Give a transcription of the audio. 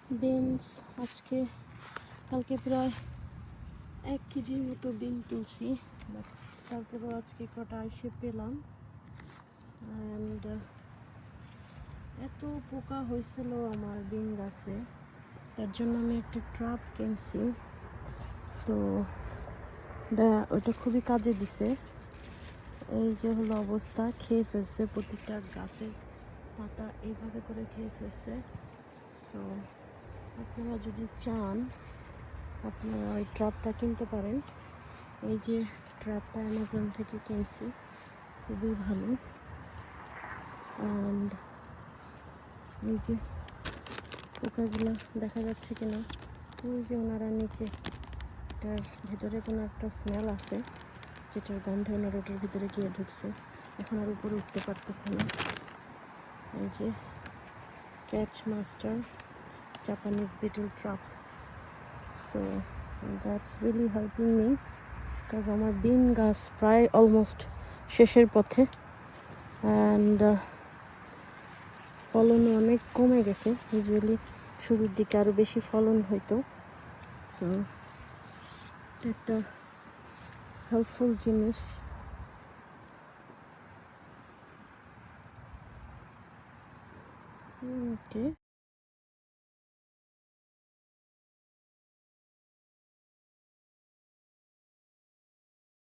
Beans আজকে কালকে প্রায় 1 কেজির মতো বিন তুলছি, বাট তারপরেও আজকে কটা এসে পেলাম। অ্যান্ড এত পোকা হয়েছিল আমার বিন গাছে, তার জন্য আমি একটা ট্রাপ কিনছি। তো ওটা খুবই কাজে দিছে। এই যে হলো অবস্থা, খেয়ে ফেলছে প্রতিটা গাছের পাতা এইভাবে করে খেয়ে ফেলছে। সো আপনারা যদি চান আপনারা ওই ট্রাপটা কিনতে পারেন। এই যে ট্রাপটা অ্যামাজন থেকে কিনছি, খুবই ভালো। অ্যান্ড এই যে পোকাগুলো দেখা যাচ্ছে কিনা, ওই যে ওনারা নিচে, এটার ভিতরে কোনো একটা স্মেল আছে যেটার গন্ধ ওনার ওটার ভিতরে গিয়ে ঢুকছে, এখন আর উপরে উঠতে পারতেছে না। এই যে catch master Japanese beetle trap. So that's really helping me, because আমার বিন গাছ প্রায় অলমোস্ট শেষের পথে, অ্যান্ড ফলনও অনেক কমে গেছে। ইউজুয়ালি শুরুর দিকে আরও বেশি ফলন হইতো। সো একটা হেল্পফুল জিনিস। ওকে।